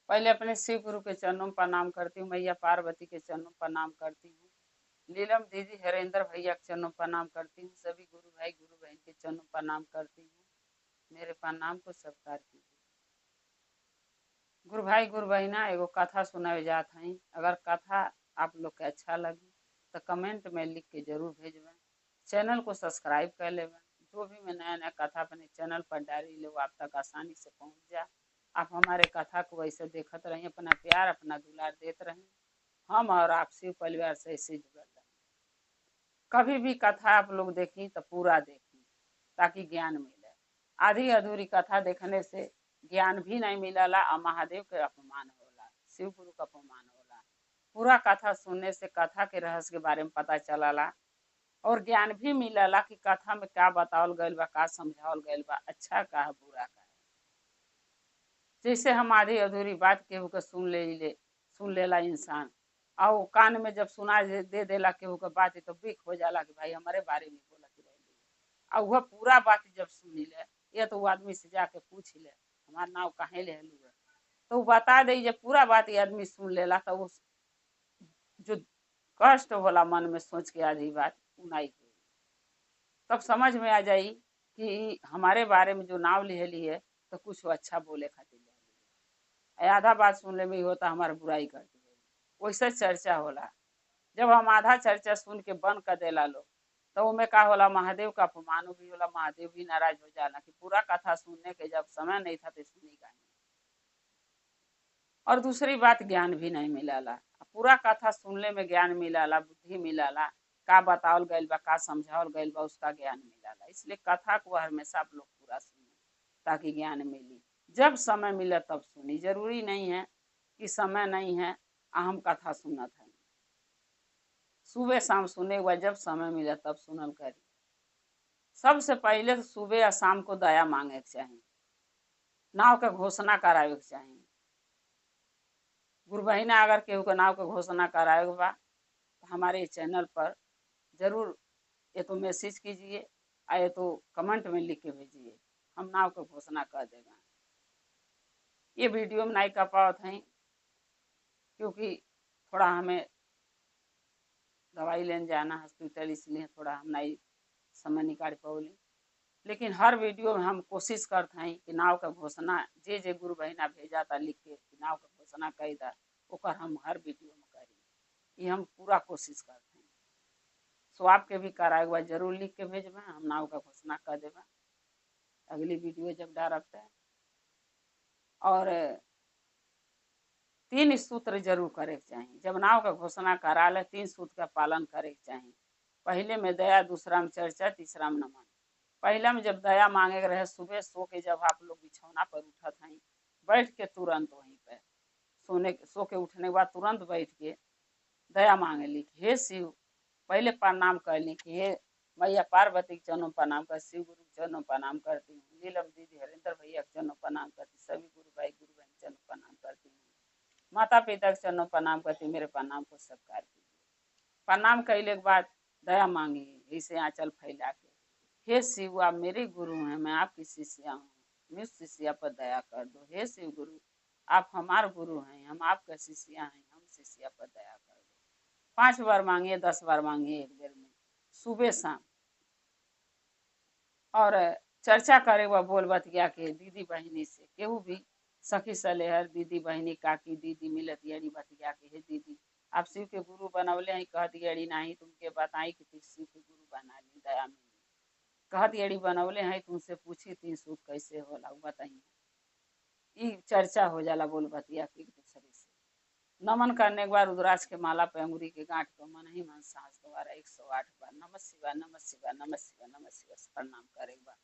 पहले अपने शिव गुरु के चरणों में प्रणाम करती हूँ, मैया पार्वती के चरणों में प्रणाम करती हूँ, नीलम दीदी हरेंद्र भैया के चरणों में प्रणाम करती हूँ, सभी गुरु भाई गुरु बहन के चरणों में प्रणाम करती हूँ। मेरे प्रणाम को स्वीकार कीजिए। गुरु भाई गुरु बहना एगो कथा सुनाए जात हैं। अगर कथा आप लोग के अच्छा लगी तो कमेंट में लिख के जरूर भेजबें। चैनल को सब्सक्राइब कर लेबें। जो भी मैं नया नया कथा अपने चैनल पर डाली ले वो आप तक आसानी से पहुंच जाए। आप हमारे कथा को ऐसे देखते रहें, अपना प्यार अपना दुलार देते रहें। हम और आप शिव परिवार से ऐसे जुड़ल रहें। कभी भी कथा आप लोग देखी तो पूरा देखी ताकि ज्ञान मिले। आधी अधूरी कथा देखने से ज्ञान भी नहीं मिलला और महादेव के अपमान होला, शिव गुरु का अपमान होला। पूरा कथा सुनने से कथा के रहस्य के बारे में पता चलला और ज्ञान भी मिलला कि कथा में क्या बतावल गइल बा, का समझावल गइल बा, अच्छा का है बुरा का है। जैसे हम आधी अधूरी बात केहू के सुन लेला इंसान और कान में जब सुना दे देला केहू के बात तो बिक हो जाला कि भाई हमारे बारे में बोला कि और वह पूरा बात जब सुनी ले ये तो वो आदमी से जाके पूछ ले हमारा नाव कहे ले हलू है तो बता दे जब पूरा बात ये आदमी सुन लेला तो उस जो कष्ट होला मन में सोच के आधी बात उनाई हुई तब समझ में आ जाई कि हमारे बारे में जो नाव लिहली है तो कुछ अच्छा बोले खातिर आधा बात सुनने में ही होता हमारा बुराई करती है। वैसे चर्चा होला जब हम आधा चर्चा सुन के बंद कर देला लोग तो में का होला महादेव का अपमान भी होला, महादेव भी नाराज हो जाला कि पूरा कथा सुनने के जब समय नहीं था तो सुनी का नहीं। और दूसरी बात ज्ञान भी नहीं मिलाला। पूरा कथा सुनने में ज्ञान मिलाला, बुद्धि मिलाला, का बतावल गइल बा, का समझावल गइल बा, उसका ज्ञान मिलाला। इसलिए कथा को हमेशा आप लोग पूरा सुने ताकि ज्ञान मिली। जब समय मिले तब सुनी, जरूरी नहीं है कि समय नहीं है हम कथा सुनत है। सुबह शाम सुने हुआ जब समय मिले तब सुनल करी। सबसे पहले तो सुबह या शाम को दया मांगे के चाहिए, नाव के घोषणा करावे के चाहिए। गुरु बहिना अगर केहू के नाव के घोषणा करावे बा तो हमारे चैनल पर जरूर ये तो मैसेज कीजिए और ये तो कमेंट में लिख के भेजिए, हम नाव के घोषणा कर देगा। ये वीडियो में नहीं कर पावत हैं क्योंकि थोड़ा हमें दवाई लेने जाना हॉस्पिटल, इसलिए थोड़ा हम नहीं समय निकाल पाओली। लेकिन हर वीडियो में हम कोशिश करते हैं कि नाव का घोषणा जे जे गुरु बहिना भेजा था लिख के कि नाव का घोषणा कही था ओकर हम हर वीडियो में करी। ये हम पूरा कोशिश करते हैं। सो आपके भी कराए हुआ जरूर लिख के भेजबा, हम नाव का घोषणा कर देबा अगली वीडियो जब डालते हैं। और 3 सूत्र जरूर करे के चाहिए। जब नाव का घोषणा करा ले 3 सूत्र का पालन करे के चाहिए। पहले में दया, दूसरा में चर्चा, तीसरा में नमन। पहला में जब दया मांगे रहे सुबह सो के जब आप लोग बिछौना पर उठत हैं बैठ के तुरंत वहीं पे सो के उठने के बाद तुरंत बैठ के दया मांगे ली कि हे शिव, पहले प्रणाम कर ली कि हे मैया पार्वती के चरणों प्रणाम कर, शिव गुरु के चरणों प्रणाम करती हूँ, नीलम दीदी हरेंद्र भैया के चरणों प्रणाम करती, सभी गुरु भाई गुरु बहन चरणों प्रणाम करती हूँ, माता पिता के चरणों प्रणाम करती, मेरे प्रणाम को स्वीकार कीजिए। प्रणाम कैले के बाद दया मांगी ऐसे आंचल फैला के, हे शिव आप मेरे गुरु हैं, मैं आपकी शिष्या हूँ, मेरी शिष्या पर दया कर दो। हे शिव गुरु आप हमारे गुरु हैं, हम आपके शिष्या हैं, हम शिष्या पर दया कर दो। 5 बार मांगिए, 10 बार मांगिए एक बेर में, सुबह शाम। और चर्चा करे वह बोल बतिया के दीदी बहनी से, केहू भी सखी सलेहर दीदी बहनी काकी दीदी मिलत यड़ी बतिया के, हे दीदी आप शिव के गुरु बनौले हैं, कहत यड़ी नहीं तुमके बताई कि तू शिव के गुरु बना ली, दया मिली। कहत यड़ी बनौले हैं तुमसे पूछी 3 सूत कैसे होला बताइए। ई चर्चा हो जाला बोल बतिया के एक दूसरे से। नमन करने के बाद रुद्राक्ष के माला पे अंगुरी के गांठ पर मन ही मन सांस दोबारा 108 बार नमः शिवाय नमः शिवाय नमः शिवाय नमः शिवाय प्रणाम करेगा।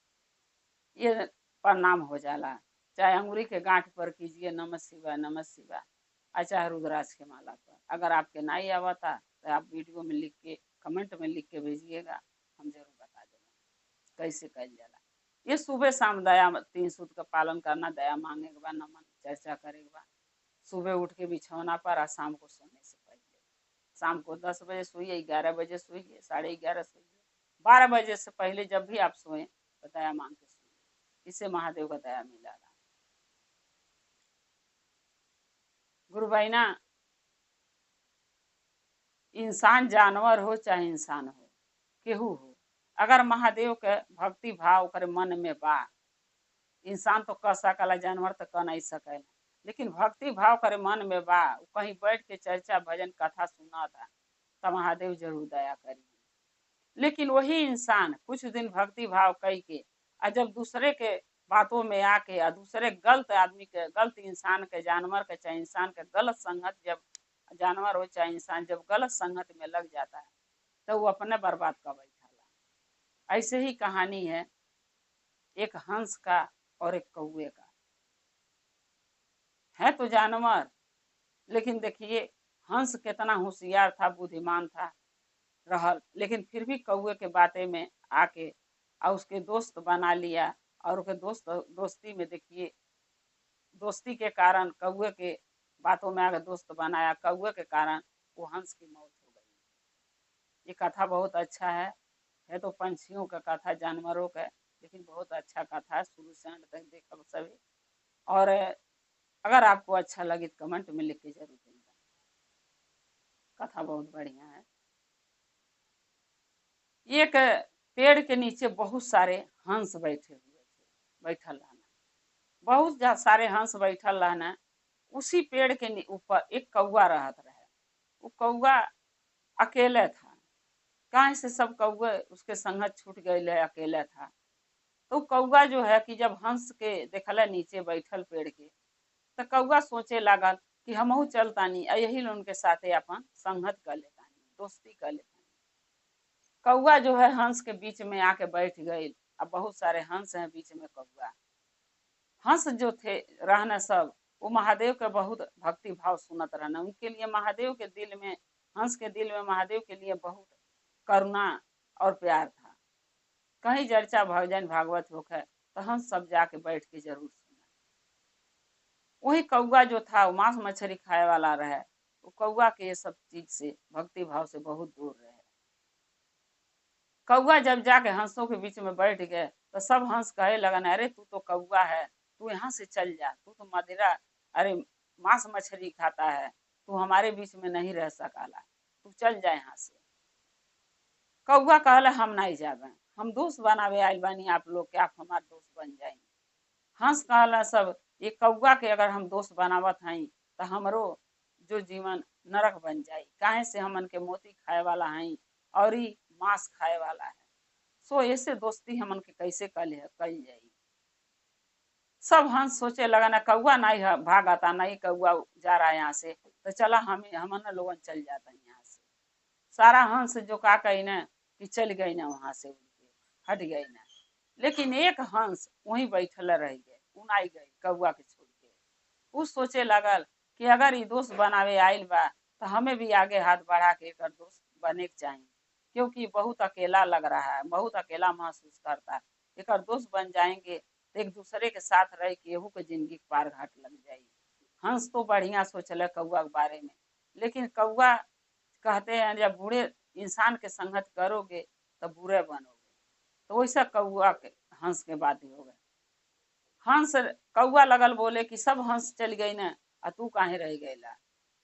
ये प्रणाम हो जाला। चाहे अंगुरी के गांठ पर कीजिए नमः शिवाय नमः शिवाय, चाहे रुद्राक्ष के माला पर। अगर आपके नहीं आवता तो आप वीडियो में लिख के कमेंट में लिख के भेजिएगा, हम जरूर बता देंगे कैसे कल जाला। ये सुबह शाम दया 3 सूत्र का पालन करना, दया मांगे के बाद नमन चर्चा करे के बाद सुबह उठ के बिछौना पर और शाम को सोने से पहले। शाम को 10 बजे सोइए, 11 बजे सोइए, 11:30 सोइए, 12 बजे से पहले जब भी आप सोएं तो दया मांग के सोइए। इससे महादेव का दया मिला। बहना, इंसान जानवर हो चाहे इंसान हो, केहू हो, अगर महादेव के भक्ति भाव करे मन में बा, इंसान तो कह सकला, जानवर तो कह नहीं सकेला, लेकिन भक्ति भाव करे मन में बा, कहीं बैठ के चर्चा भजन कथा सुना था, तो महादेव जरूर दया करी। लेकिन वही इंसान कुछ दिन भक्ति भाव कई के और जब दूसरे के बातों में आके और दूसरे गलत आदमी के, गलत इंसान के, जानवर के चाहे इंसान के गलत संगत, जब जानवर हो चाहे इंसान जब गलत संगत में लग जाता है तो वो अपने बर्बाद कर बैठा। ऐसे ही कहानी है एक हंस का और एक कौवे का। है तो जानवर, लेकिन देखिए हंस कितना होशियार था, बुद्धिमान था रहल, लेकिन फिर भी कौवे के बातें में आके और उसके दोस्त बना लिया, और उसके दोस्ती में देखिए, दोस्ती के कारण कौवे के बातों में आकर दोस्त बनाया, कौवे के कारण वो हंस की मौत हो गई। ये कथा बहुत अच्छा है तो पंछियों का कथा, जानवरों का, लेकिन बहुत अच्छा कथा है, शुरू से अंत तक देखो सभी। और अगर आपको अच्छा लगे तो कमेंट में लिख के जरूर देगा, कथा बहुत बढ़िया है। एक पेड़ के नीचे बहुत सारे हंस बैठे हुए थे, बैठल रहना, बहुत सारे हंस बैठल रहना। उसी पेड़ के ऊपर एक कौआ रहत रहे। वो कौआ अकेले था, कहाँ से सब कौए उसके संगत छूट गए, अकेले था। तो कौआ जो है कि जब हंस के देखला नीचे बैठल पेड़ के, तो कौआ सोचे लागल कि हमहू चलतानी और यही उनके साथे अपन संगत कर लेतानी, दोस्ती कर लेतानी। कौआ जो है हंस के बीच में आके बैठ गई। अब बहुत सारे हंस हैं बीच में कौआ। हंस जो थे रहना सब, वो महादेव के बहुत भक्ति भाव सुनत रहना। उनके लिए महादेव के दिल में, हंस के दिल में महादेव के लिए बहुत करुणा और प्यार था। कहीं चर्चा भजन भागवत होकर तो हंस सब जाके बैठ के जरूर सुना। वही कौआ जो था वो मांस मछली खाए वाला रहे, वो कौआ के ये सब चीज से, भक्ति भाव से बहुत दूर रहे। कौआ जब जाके हंसों के बीच में बैठ गए तो सब हंस कहे लगन, अरे तू तो कौआ है, तू यहाँ से चल जा, तू तो मदिरा, अरे मांस मछली खाता है, तू हमारे बीच में नहीं रह सकाला, तू चल जा यहाँ से। कौआ कहला हम नहीं जाबे, हम दोस्त बनावे आयल बानी आप लोग के, आप हमारे दोस्त बन जाएंगे। हंस कहला सब, ये कौआ के अगर हम दोस्त बनावत हई तो हमरो जो जीवन नरक बन जाई, काहे से हमन के मोती खाए वाला हई और ही मांस खाए वाला है, सो ऐसे दोस्ती हमन के कैसे कल जाई। सब हंस सोचे लगा ना कौआ नहीं भागता, नहीं कौआ जा रहा है यहाँ से, तो चला हमन लोगन चल जाता है यहाँ से। सारा हंस जो का कही ना कि चल गई ना, वहां से उड़ के हट गई ना। लेकिन एक हंस वहीं बैठल रह गए, उनाई गई कौआ के छोड़ के। उ सोचे लगल कि अगर ये दोस्त बनावे आयल बा तो हमें भी आगे हाथ बढ़ा के एक दोस्त बने के चाहिए, क्योंकि बहुत अकेला लग रहा है, बहुत अकेला महसूस करता है। एक दोस्त बन जाएंगे तो एक दूसरे के साथ रह के एहू के जिंदगी पार घाट लग जाएगी। हंस तो बढ़िया सोचल कौआ के बारे में, लेकिन कौआ कहते हैं जब बुरे इंसान के संगत करोगे तो बुरे बनोगे। तो वैसा कौआ के हंस के बात हो गए। हंस कौआ लगल बोले कि सब हंस चल गई ना, तू काहे रह गया।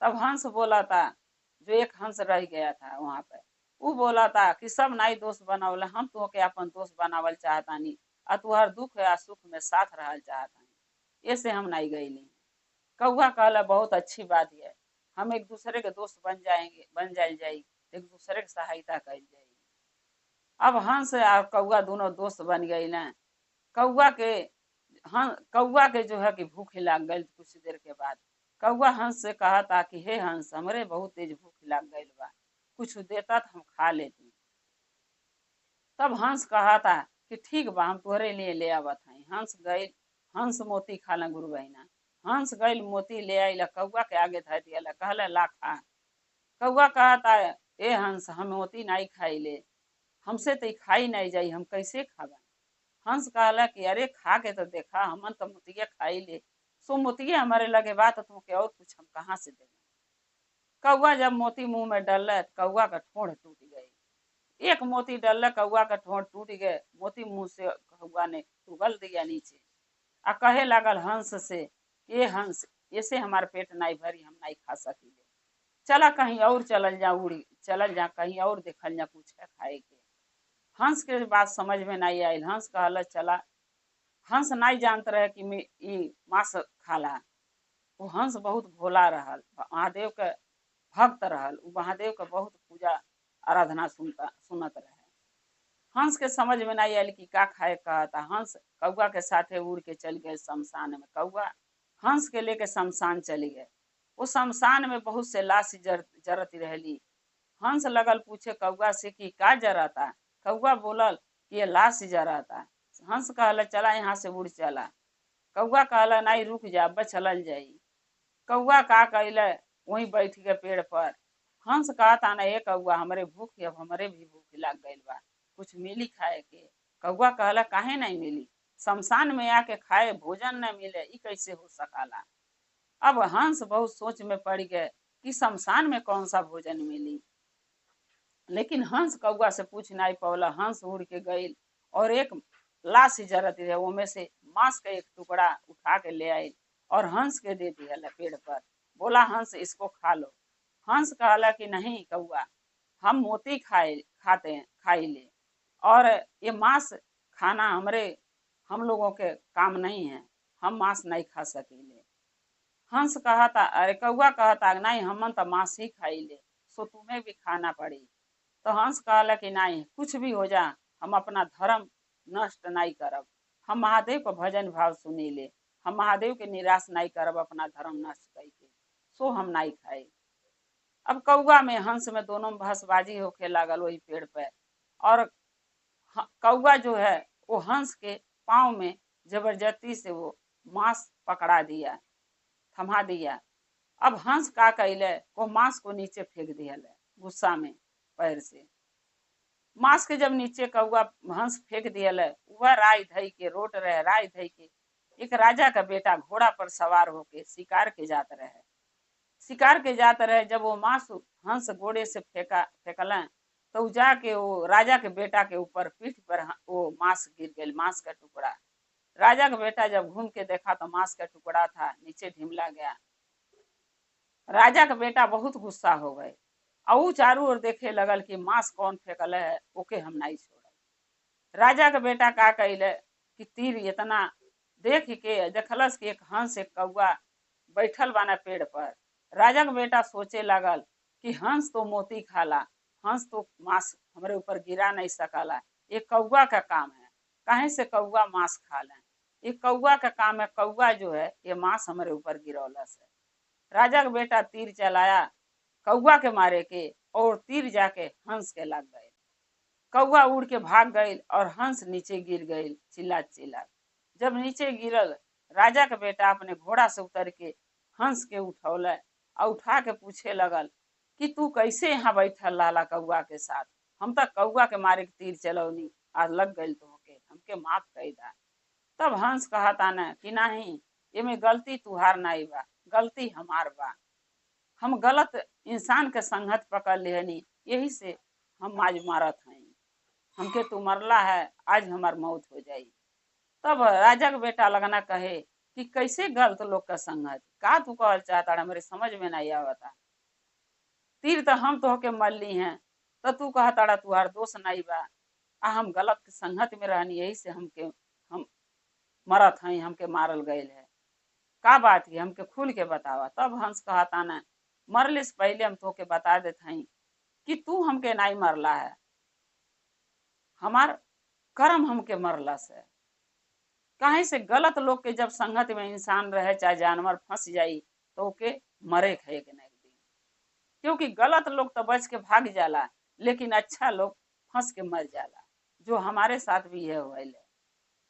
तब हंस बोला था, जो एक हंस रह गया था वहां पे, वो बोला था कि सब नाई दोस्त बनावल, हम तो के अपन दोस्त बनावल चाहतानी, तुहर दुख या सुख में साथ रहल चाहतानी, ऐसे हम नहीं गईली। कौआ कहला बहुत अच्छी बात है, हम एक दूसरे के दोस्त बन जाएंगे, बन जाई, एक दूसरे की सहायता कर जाएगी। अब हंस और कौआ दोनों दोस्त बन गई ना। कौआ के जो है कि भूख लग गई। कुछ देर के बाद कौआ हंस से कहा था कि हे हंस, हमरे बहुत तेज भूख लग गई बा, कुछ देता तो हम खा लेती। तब हंस कहा था कि ठीक बा, हम तोहरे लिए ले आवत हई। हंस गई, हंस मोती खाला गुरु बहना। हंस गई मोती ले आई, कौआ के आगे धर दिया, कहला ला खा। कौआ कहता है ए हंस, हम मोती नहीं खाई ले, हमसे तो खाई नहीं जाई, हम कैसे खावा। हंस कहला कि अरे खा के तो देखा, हमन तो मोतिया खाई ले, सो मोतिया हमारे लगे बात तुमके और कुछ हम कहाँ से देंगे। कौआ जब मोती मुंह में डल, कौआ का ठोड़ टूट गई। एक मोती डल, कौआ का ठोड़ टूट गए, मोती मुंह से कौआ ने उगल दिया नीचे। आ कहे लागल हंस से, ये हंस, ऐसे हमारे पेट नहीं भरी, हम नहीं खा सकीले। चला कहीं और चलल जा, उड़ी चलल जा कहीं और देखल जा कुछ है खाए के। हंस के बात समझ में नहीं आई। हंस कहला चला, हंस नहीं जानत रहे कि मैं ई मांस खाला। वो हंस बहुत भोला रहल, महादेव के भक्त रहल, महादेव के बहुत पूजा आराधना सुनत रहे। हंस के समझ में नहीं आयल कि का खाए कहता। हंस कौआ के साथे उड़ के चल गए शमशान में। कौआ हंस के लेके शमशान चली गए। वो शमशान में बहुत से लाश जरती रहली। हंस लगल पूछे कौआ से कि का जराता। कौआ बोलल कि ये लाश जराता। हंस कहला चला यहाँ से उड़ चला। कौआ कहला नहीं रुक जा, बस चलल जाई। कौआ का कैले वहीं बैठ गए पेड़ पर। हंस कहता ना ए कौआ, हमरे भूख, अब हमरे भी भूख लग गई बा, कुछ मिली खाए के। कौआ कहला काहे नहीं मिली, शमशान में आके खाए भोजन न मिले, ई कैसे हो सकाला। अब हंस बहुत सोच में पड़ गए कि शमशान में कौन सा भोजन मिली। लेकिन हंस कौआ से पूछ नहीं पौला। हंस उड़ के गई और एक लाश जरत रहे, वो में से मांस का एक टुकड़ा उठा के ले आई और हंस के दे दिया पेड़ पर। बोला हंस इसको खा लो। हंस कहला कि नहीं कौआ, हम मोती खाते हैं, खाई ले, और ये मांस खाना हम लोगों के काम नहीं है, हम मांस नहीं खा सकेले। हंस कहता, अरे कौआ कहता नहीं हम तो मांस ही खाई ले, सो तुम्हें भी खाना पड़ी। तो हंस कहला कि नहीं कुछ भी हो जा, हम अपना धर्म नष्ट नहीं करब, हम महादेव को भजन भाव सुनी ले, हम महादेव के निराश नहीं करब अपना धर्म नष्ट करके, सो हम नहीं खाए। अब कौआ में हंस में दोनों में बहसबाजी होके लागल वही पेड़ पे। और कौआ जो है वो हंस के पाँव में जबरदस्ती से वो मांस पकड़ा दिया, थमा दिया। अब हंस का कैले वो मांस को नीचे फेंक दिया गुस्सा में पैर से। मांस के जब नीचे कौआ हंस फेंक दिया, वह राय धई के रोट रहे। राय धई के एक राजा का बेटा घोड़ा पर सवार होके शिकार के जाते रहे। शिकार के जाते रहे, जब वो मांस हंस घोड़े से फेंकल तो जाके वो राजा के बेटा के ऊपर पीठ पर वो मांस गिर गई, मांस का टुकड़ा। राजा का बेटा जब घूम के देखा तो मांस का टुकड़ा था नीचे ढिमला गया। राजा का बेटा बहुत गुस्सा हो गए और चारों ओर देखे लगल कि मांस कौन फेंकल है, ओके हम नहीं छोड़। राजा का बेटा का कैले कि तीर इतना देख के देखलस कि एक हंस एक कौआ बैठल बाना पेड़ पर। राजा का बेटा सोचे लगल कि हंस तो मोती खाला, हंस तो मांस हमारे ऊपर गिरा नहीं सकाला, ये कौआ का काम है, कहीं से कौआ मांस खा लें, ये कौआ का काम है, कौआ जो है ये मांस हमारे ऊपर गिरौला से। राजा का बेटा तीर चलाया कौआ के मारे के और तीर जाके हंस के लग गए। कौआ उड़ के भाग गई और हंस नीचे गिर गई चिल्ला चिल्ला। जब नीचे गिरल, राजा का बेटा अपने घोड़ा से उतर के हंस के उठौल और उठा के पूछे लगल कि तू कैसे यहाँ बैठल लाला कौआ के साथ, हम तो कौआ के मारे के तीर चलौनी, आज लग गई तो हमके माफ कर दा। तब हंस कहता न कि नहीं, ये में गलती तुहार नहीं बा, गलती हमार बा, हम गलत इंसान के संगत पकड़ लेनी, यही से हम आज मारत हैं, हमके तू मरला है, आज हमार मौत हो जाई। तब राजा का बेटा लगना कहे कि कैसे गलत लोग का संगत, का तू कहल चाहता, मेरे समझ में नहीं आवता। तीर तो हम तो के मर ली हैं, तो तू कहता तुहार दोष नहीं बा, हम गलत संगत में रहनी, यही से हम मरत हैं, हमके मारल गए है, का बात है हमके खुल के बतावा। तब हंस कहता न मरले से पहले हम तो के बता देते हैं कि तू हमके नहीं मरला है, हमार कर्म हमके मरला से। कहीं से गलत लोग के जब संगत में इंसान रहे चाहे जानवर फंस जाई तो ओके मरे खाए के नहीं दिन, क्योंकि गलत लोग तो बच के भाग जाला, लेकिन अच्छा लोग फंस के मर जाला, जो हमारे साथ भी है वही।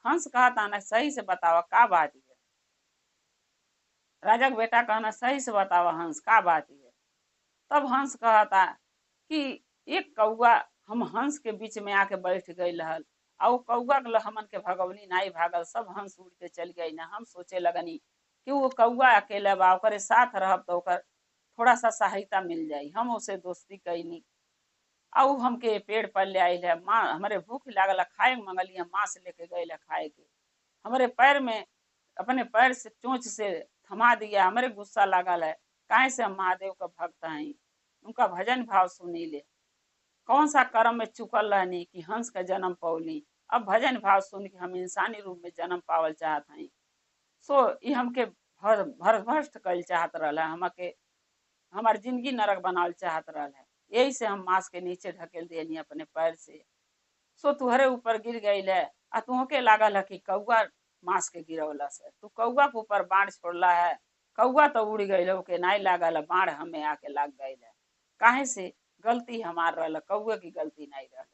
हंस कहता ना सही से बतावा का बात है। राजा का बेटा कहना सही से बतावा हंस का बात है। तब हंस कहता कि एक कौआ हम हंस के बीच में आके बैठ गई रहल और कौआ के हमन के भगवनी नहीं भागल, सब हंस उड़ के चल गई ना। हम सोचे लगनी कि वो कौआ अकेले बा, ओकरे साथ रहब तो ओकर थोड़ा सा सहायता मिल जाई, हम उसे दोस्ती कैनी और हमके पेड़ पर ले आई है। माँ हमारे भूख लागल, खाए मंगलिया, माँ से लेके गए खाए के, हमारे पैर में अपने पैर से चोंच से थमा दिया, हमारे गुस्सा लागल है, काहे से हम महादेव का भक्त हैं, उनका भजन भाव सुनी ले, कौन सा कर्म में चुकल रहनी कि हंस का जन्म पौली, अब भजन भाव सुन के हम इंसानी रूप में जन्म पावल चाहत हैं। सो ये हमके भरभ्रष्ट कल चाहत रहा है, हमके हमार जिंदगी नरक बनावल चाहत रहा है, यही से हम मांस के नीचे ढकेल दिए अपने पैर से। सो तुहरे ऊपर गिर गई है, आ तुहके लागल है कि कौआ मांस के गिरवला से, तू कौआ के ऊपर बाढ़ छोड़ला है, कौआ तो उड़ गई है, ओके नहीं लागल है, बाढ़ हमें आके लाग गई है, काहे से गलती हमार रहा, कौए की गलती नहीं रहा।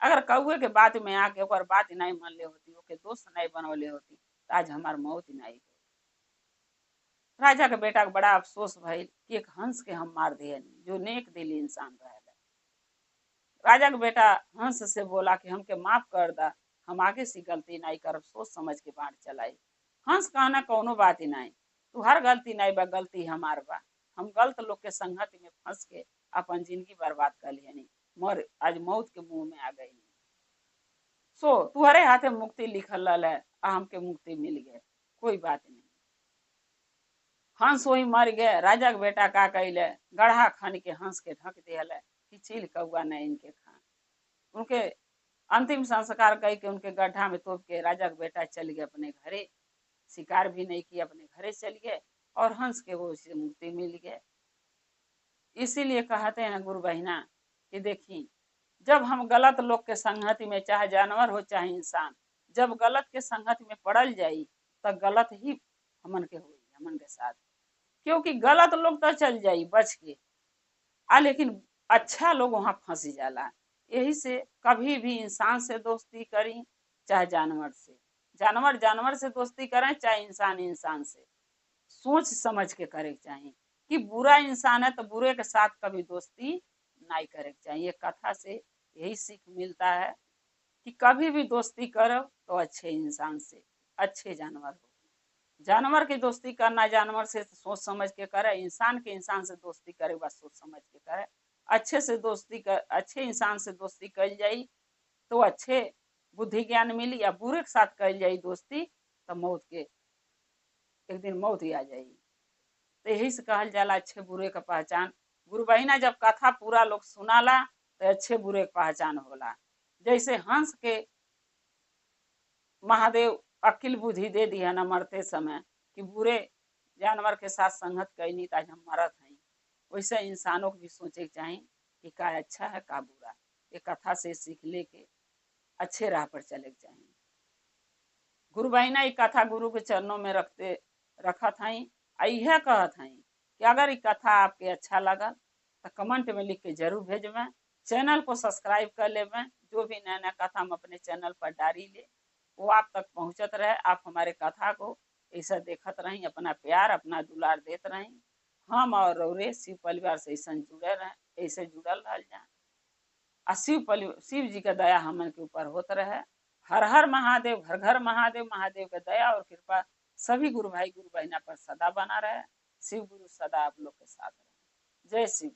अगर कौए के बात में आके ओकर बात नहीं मान ले होती, ओके दोस्त नहीं बनवले होती, तो आज हमार मौत नहीं हो। राजा के बेटा के बड़ा अफसोस भइल कि एक हंस के हम मार दिए, जो नेक दिल इंसान रहे। राजा के बेटा हंस से बोला कि हमके माफ कर दा, हम आगे से गलती नहीं करब, सोच समझ के बाढ़ चलाई। हंस कहना कोनो बात ही नहीं, तू हर गलती नहीं बा, गलती हमार बा, हम गलत लोग के संगति में फंस के अपन जिंदगी बर्बाद कर लिया, मर आज मौत के मुंह में आ गई। सो तुहरे हाथे मुक्ति लिखल है, हमके मुक्ति मिल गए, कोई बात नहीं। हंस वही मर गए। राजा के बेटा का कैले, गढ़ा खन के हंस के ढक दिया कि चील कौआ नहीं इनके खान। उनके अंतिम संस्कार कह के उनके गड्ढा में तोप के राजा का बेटा चल गए अपने घरे, शिकार भी नहीं किया, अपने घरे चल गए और हंस के वो से मुक्ति मिल गए। इसीलिए कहते हैं गुरु बहिना कि देखी, जब हम गलत लोग के संगति में, चाहे जानवर हो चाहे इंसान, जब गलत के संगति में पड़ल जाई तो गलत ही हमन के हुई, हमन के साथ, क्योंकि गलत लोग तो चल जाई बच के लेकिन अच्छा लोग वहां फंस जाला। यही से कभी भी इंसान से दोस्ती करी चाहे जानवर से, जानवर जानवर से दोस्ती करें चाहे इंसान इंसान से, सोच समझ के करे चाहिए कि बुरा इंसान है तो बुरे के साथ कभी दोस्ती नहीं करे चाहिए। कथा से यही सीख मिलता है कि कभी भी दोस्ती करो तो अच्छे इंसान से, अच्छे जानवर हो। जानवर की दोस्ती करना जानवर से सोच समझ के करे, इंसान के इंसान से दोस्ती करे बस सोच समझ के करे। अच्छे से दोस्ती कर, अच्छे इंसान से दोस्ती कल जाई तो अच्छे बुद्धि ज्ञान मिली, या बुरे के साथ कल जाई दोस्ती तो मौत के एक दिन मौत ही आ जाएगी। तो यही से कहल जाला अच्छे बुरे का पहचान। गुरु बहिना जब कथा पूरा लोग सुनाला तो अच्छे बुरे का पहचान होला। जैसे हंस के महादेव अकिल बुद्धि दे दिया न मरते समय कि बुरे जानवर के साथ संगत कैनी तो आज हम मरत हैं, वैसे इंसानों को भी सोचे चाहिए कि का अच्छा है का बुरा। ये कथा से सीख लेके अच्छे राह पर चले चाहिए। गुरु बहिना ये कथा गुरु के चरणों में रखत हैं, यह कहत हैं कि अगर ये कथा आपके अच्छा लगा तो कमेंट में लिख के जरूर भेजवें, चैनल को सब्सक्राइब कर लेवें, जो भी नया नया कथा हम अपने चैनल पर डाली ले वो आप तक पहुंचत रहे। आप हमारे कथा को ऐसा देखत रहें, अपना प्यार अपना दुलार देते रहें, हम और रौरे शिव परिवार से ऐसा जुड़े रहें, ऐसे जुड़ल रह जाए और शिव जी का दया हमन के ऊपर होत रहे। हर हर महादेव, घर घर महादेव, महादेव का दया और कृपा सभी गुरु भाई गुरु बहना पर सदा बना रहे। शिव गुरु सदा आप लोग के साथ रहे। जय शिव।